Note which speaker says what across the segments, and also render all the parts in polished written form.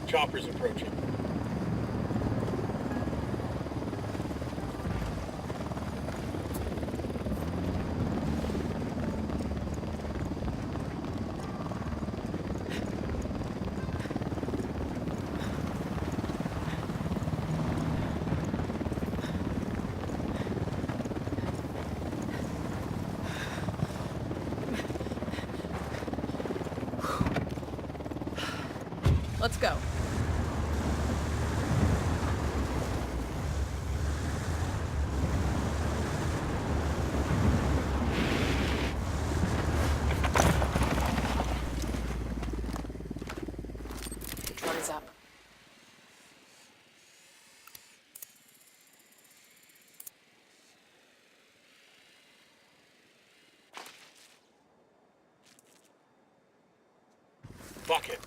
Speaker 1: Chopper's approaching.
Speaker 2: Let's go.
Speaker 3: What is up?
Speaker 1: Fuck it.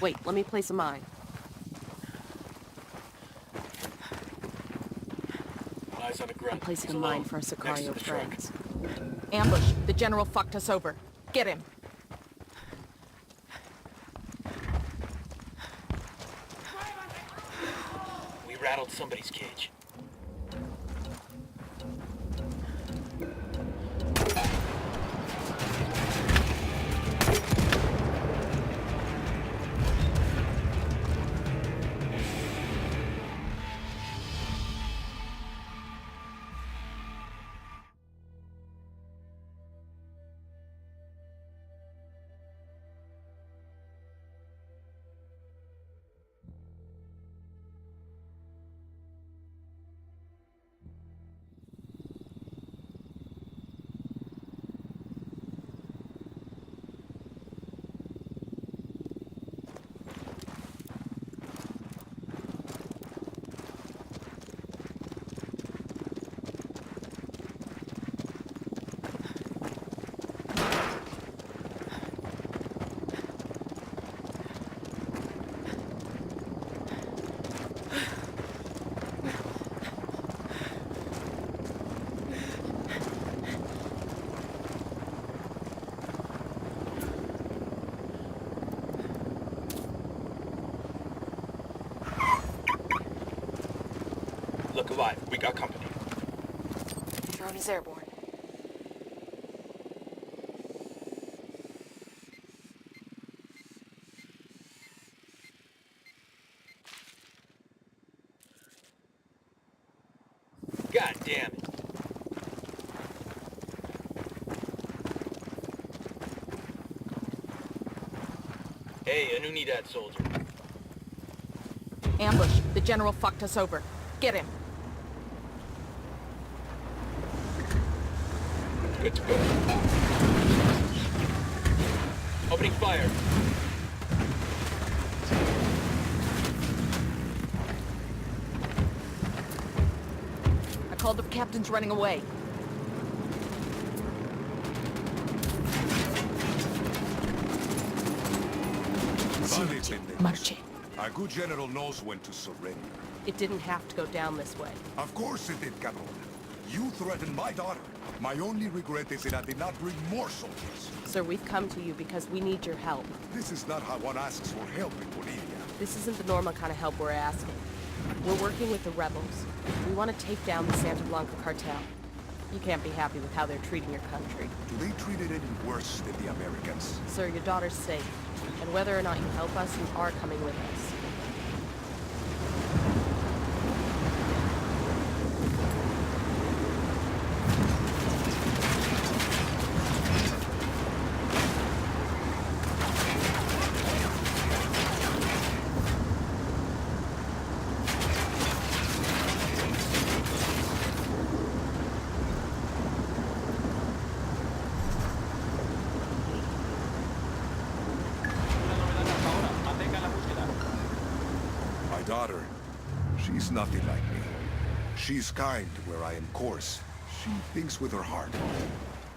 Speaker 2: Wait, let me place a mine.
Speaker 1: Eyes on the ground.
Speaker 2: I'm placing
Speaker 1: He's
Speaker 2: a mine
Speaker 1: alone,
Speaker 2: for our
Speaker 1: next to
Speaker 2: Sicario
Speaker 1: the truck.
Speaker 2: friends. Ambush! The general fucked us over. Get him!
Speaker 1: We rattled somebody's cage. Look alive. We got company.
Speaker 3: Drone is airborne.
Speaker 1: God damn it. Hey, an Unidad soldier.
Speaker 2: Ambush! The general fucked us over. Get him!
Speaker 1: Good to go. Opening fire.
Speaker 2: I called the captain's running away. Marche.
Speaker 4: A good general knows when to surrender.
Speaker 2: It didn't have to go down this way.
Speaker 4: Of course it did, Caron. You threatened my daughter. My only regret is that I did not bring more soldiers.
Speaker 2: Sir, we've come to you because we need your help.
Speaker 4: This is not how one asks for help in Bolivia.
Speaker 2: This isn't the normal kind of help we're asking. We're working with the rebels. We want to take down the Santa Blanca cartel. You can't be happy with how they're treating your country.
Speaker 4: Do they treat it any worse than the Americans?
Speaker 2: Sir, your daughter's safe. And whether or not you help us, you are coming with us.
Speaker 4: My daughter, she's nothing like me. She's kind where I am coarse. She thinks with her heart.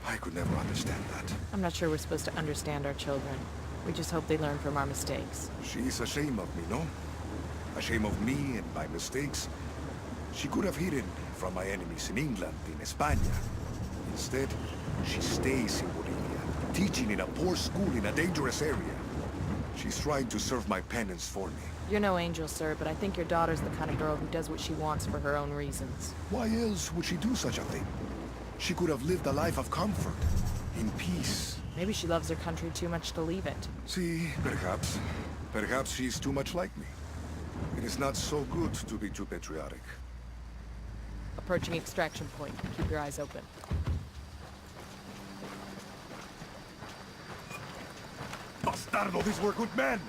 Speaker 4: I could never understand that.
Speaker 2: I'm not sure we're supposed to understand our children. We just hope they learn from our mistakes.
Speaker 4: She's ashamed of me, no? Ashamed of me and my mistakes. She could have hidden from my enemies in England, in España. Instead, she stays in Bolivia, teaching in a poor school in a dangerous area. She's trying to serve my penance for me.
Speaker 2: You're no angel, sir, but I think your daughter's the kind of girl who does what she wants for her own reasons.
Speaker 4: Why else would she do such a thing? She could have lived a life of comfort, in peace.
Speaker 2: Maybe she loves her country too much to leave it.
Speaker 4: See, perhaps. Perhaps she's too much like me. It is not so good to be too patriotic.
Speaker 2: Approaching extraction point. Keep your eyes open.
Speaker 4: Bastardo, these were good men!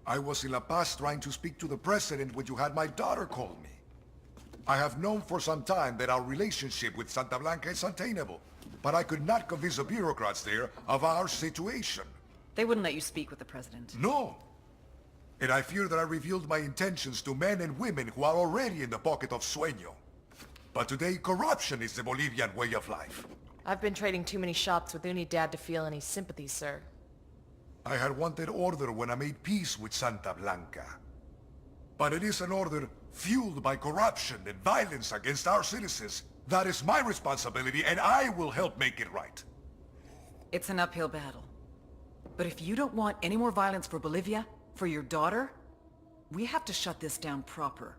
Speaker 4: I was in La Paz trying to speak to the president when you had my daughter call me. I have known for some time that our relationship with Santa Blanca is untenable, but I could not convince the bureaucrats there of our situation.
Speaker 5: They wouldn't let you speak with the president.
Speaker 4: No! And I fear that I revealed my intentions to men and women who are already in the pocket of Sueño. But today, corruption is the Bolivian way of life.
Speaker 2: I've been trading too many shots with Unidad to feel any sympathy, sir.
Speaker 4: I had wanted order when I made peace with Santa Blanca. But it is an order fueled by corruption and violence against our citizens. That is my responsibility, and I will help make it right.
Speaker 5: It's an uphill battle. But if you don't want any more violence for Bolivia, for your daughter, we have to shut this down proper.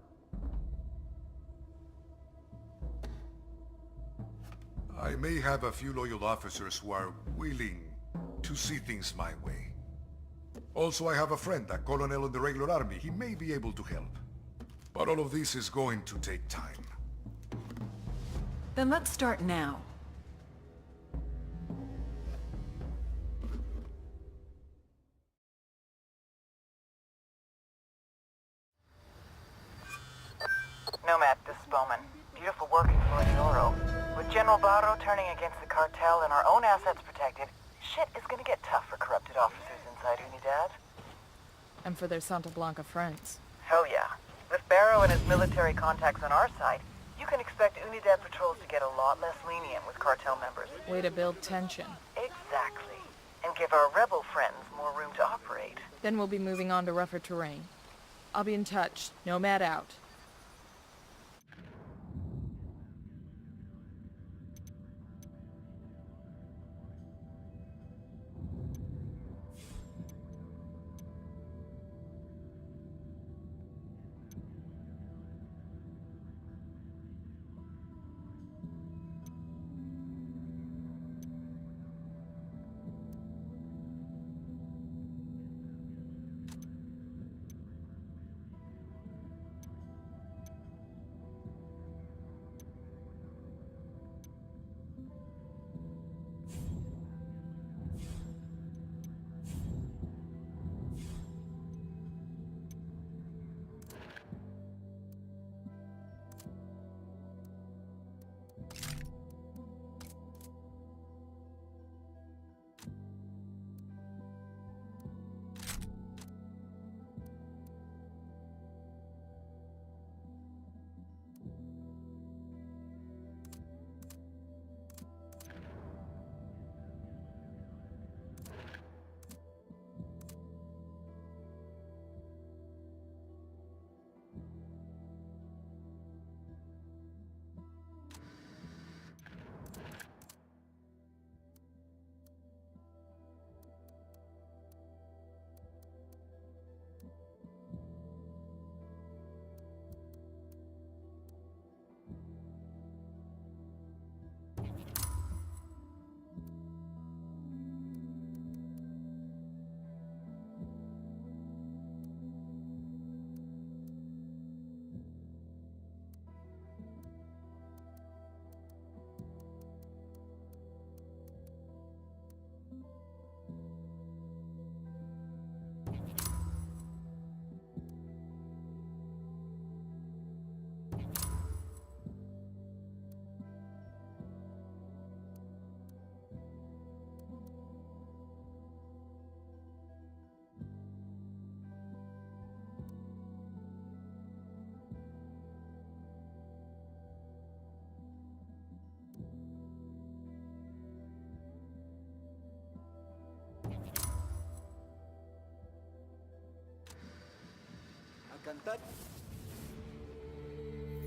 Speaker 4: I may have a few loyal officers who are willing to see things my way. Also, I have a friend, a colonel in the regular army. He may be able to help. But all of this is going to take time.
Speaker 5: Then let's start now.
Speaker 6: Nomad, this is Bowman. Beautiful work in Florida Oro. With General Barro turning against the cartel and our own assets protected, shit is gonna get tough for corrupted officers inside Unidad.
Speaker 2: And for their Santa Blanca friends.
Speaker 6: Hell yeah. With Barro and his military contacts on our side, you can expect Unidad patrols to get a lot less lenient with cartel members.
Speaker 2: Way to build tension.
Speaker 6: Exactly. And give our rebel friends more room to operate.
Speaker 2: Then we'll be moving on to rougher terrain. I'll be in touch. Nomad out.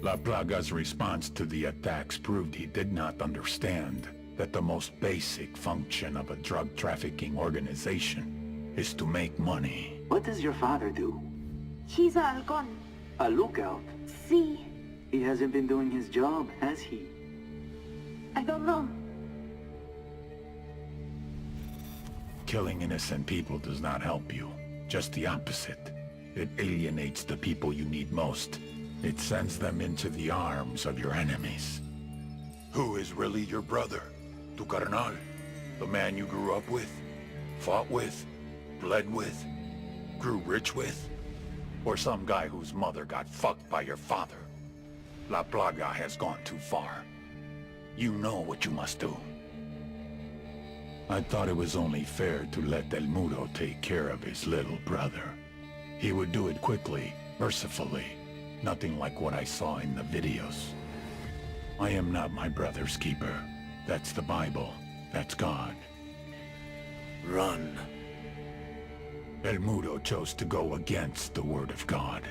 Speaker 7: La Plaga's response to the attacks proved he did not understand that the most basic function of a drug trafficking organization is to make money.
Speaker 8: What does your father do?
Speaker 9: He's a halcón.
Speaker 8: A lookout?
Speaker 9: Sí.
Speaker 8: He hasn't been doing his job, has he?
Speaker 9: I don't know.
Speaker 7: Killing innocent people does not help you. Just the opposite. It alienates the people you need most. It sends them into the arms of your enemies. Who is really your brother? Tu carnal? The man you grew up with? Fought with? Bled with? Grew rich with? Or some guy whose mother got fucked by your father? La Plaga has gone too far. You know what you must do. I thought it was only fair to let El Muro take care of his little brother. He would do it quickly, mercifully. Nothing like what I saw in the videos. I am not my brother's keeper. That's the Bible. That's God.
Speaker 4: Run.
Speaker 7: El Muro chose to go against the word of God.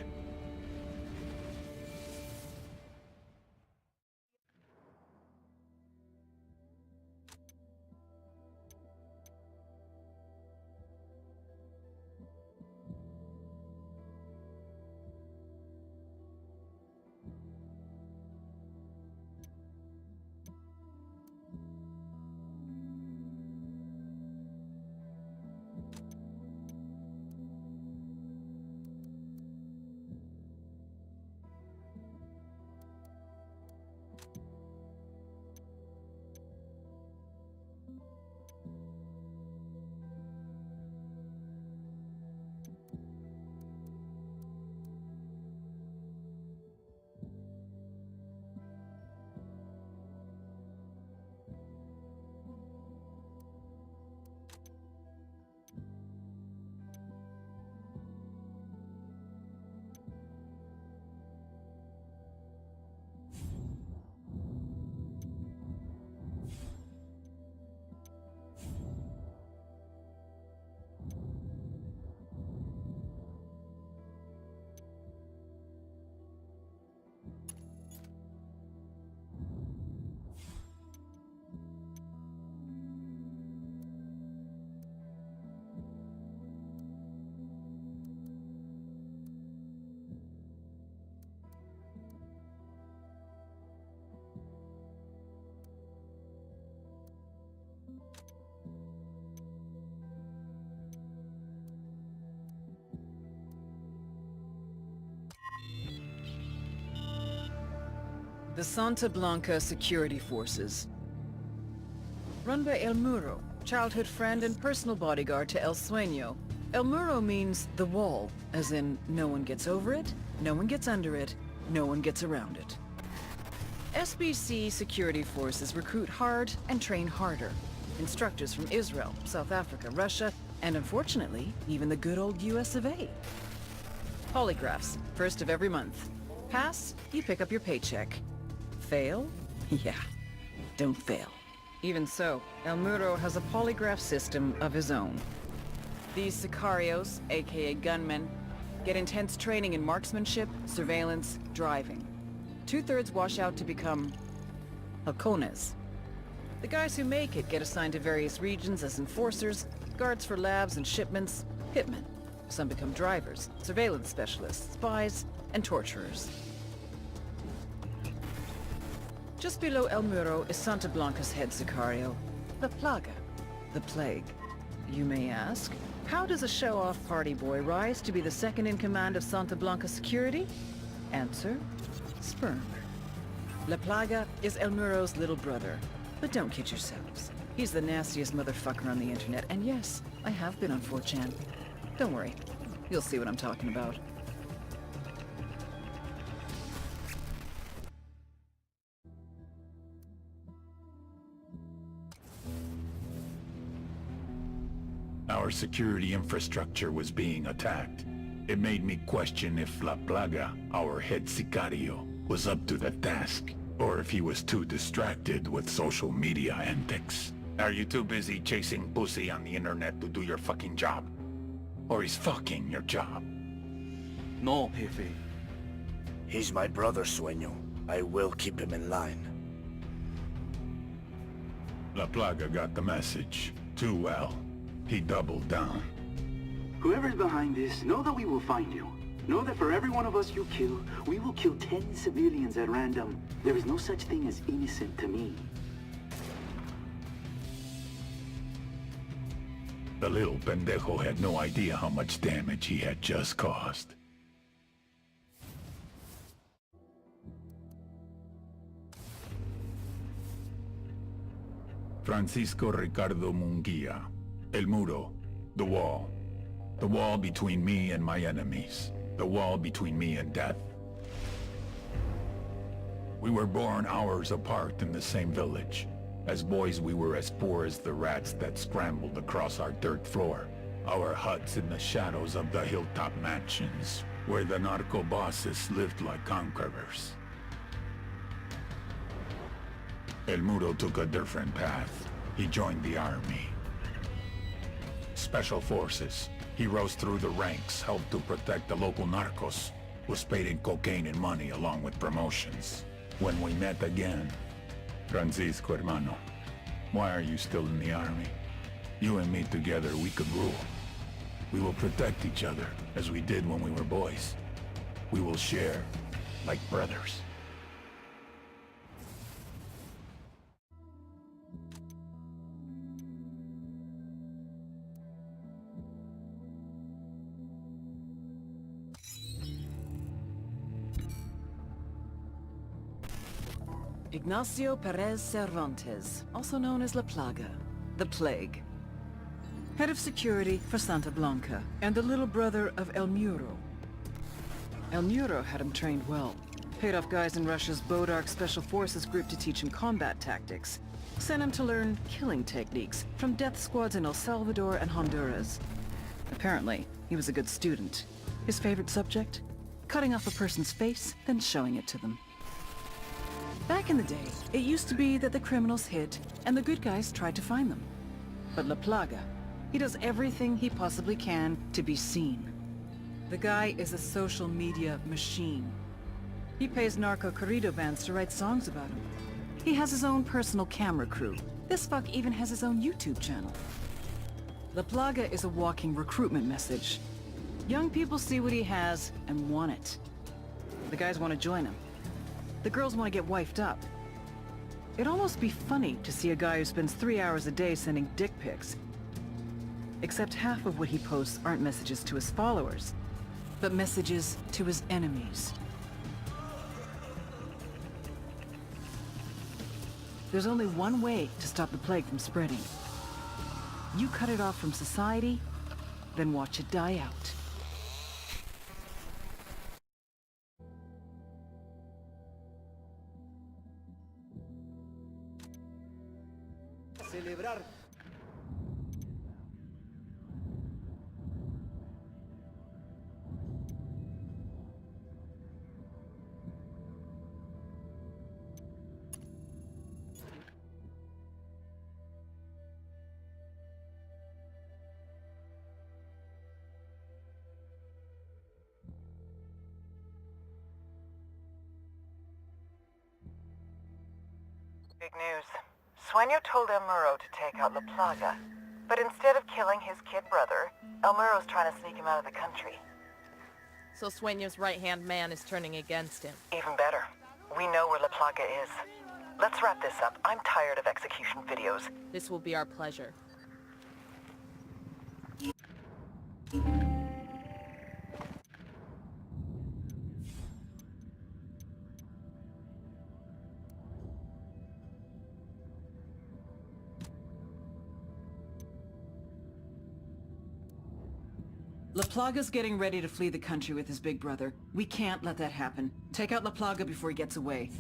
Speaker 5: The Santa Blanca Security Forces. Run by El Muro, childhood friend and personal bodyguard to El Sueño. El Muro means the wall, as in no one gets over it, no one gets under it, no one gets around it. SBC security forces recruit hard and train harder. Instructors from Israel, South Africa, Russia, and unfortunately, even the good old US of A. Polygraphs, first of every month. Pass, you pick up your paycheck. Fail? Yeah, don't fail. Even so, El Muro has a polygraph system of his own. These sicarios, aka gunmen, get intense training in marksmanship, surveillance, driving. 2/3 wash out to become halcones. The guys who make it get assigned to various regions as enforcers, guards for labs and shipments, hitmen. Some become drivers, surveillance specialists, spies, and torturers. Just below El Muro is Santa Blanca's head sicario, La Plaga, the Plague. You may ask, how does a show-off party boy rise to be the second in command of Santa Blanca security? Answer, sperm. La Plaga is El Muro's little brother. But don't kid yourselves. He's the nastiest motherfucker on the internet, and yes, I have been on 4chan. Don't worry, you'll see what I'm talking about.
Speaker 7: Our security infrastructure was being attacked. It made me question if La Plaga, our head sicario, was up to the task, or if he was too distracted with social media antics. Are you too busy chasing pussy on the internet to do your fucking job? Or is fucking your job?
Speaker 10: No, Jefe.
Speaker 11: He's my brother, Sueño. I will keep him in line.
Speaker 7: La Plaga got the message. Too well. He doubled down.
Speaker 8: Whoever's behind this, know that we will find you. Know that for every one of us you kill, we will kill 10 civilians at random. There is no such thing as innocent to me.
Speaker 7: The little pendejo had no idea how much damage he had just caused. Francisco Ricardo Munguia. El Muro. The wall. The wall between me and my enemies. The wall between me and death. We were born hours apart in the same village. As boys, we were as poor as the rats that scrambled across our dirt floor. Our huts in the shadows of the hilltop mansions, where the narco bosses lived like conquerors. El Muro took a different path. He joined the army. Special forces. He rose through the ranks, helped to protect the local narcos, was paid in cocaine and money along with promotions. When we met again, Francisco hermano, why are you still in the army? You and me together, we could rule. We will protect each other, as we did when we were boys. We will share, like brothers.
Speaker 5: Ignacio Perez Cervantes, also known as La Plaga, the Plague. Head of security for Santa Blanca, and the little brother of El Muro. El Muro had him trained well. Paid off guys in Russia's Bodark Special Forces group to teach him combat tactics. Sent him to learn killing techniques from death squads in El Salvador and Honduras. Apparently, he was a good student. His favorite subject? Cutting off a person's face, then showing it to them. Back in the day, it used to be that the criminals hid, and the good guys tried to find them. But La Plaga, he does everything he possibly can to be seen. The guy is a social media machine. He pays narco corrido bands to write songs about him. He has his own personal camera crew. This fuck even has his own YouTube channel. La Plaga is a walking recruitment message. Young people see what he has and want it. The guys want to join him. The girls want to get wifed up. It'd almost be funny to see a guy who spends 3 hours a day sending dick pics. Except half of what he posts aren't messages to his followers, but messages to his enemies. There's only one way to stop the plague from spreading. You cut it off from society, then watch it die out.
Speaker 10: Celebrar.
Speaker 6: Big news. Sueño told El Muro to take out La Plaga, but instead of killing his kid brother, El Muro's trying to sneak him out of the country.
Speaker 2: So Sueño's right-hand man is turning against him.
Speaker 6: Even better. We know where La Plaga is. Let's wrap this up. I'm tired of execution videos.
Speaker 2: This will be our pleasure.
Speaker 5: La Plaga's getting ready to flee the country with his big brother. We can't let that happen. Take out La Plaga before he gets away.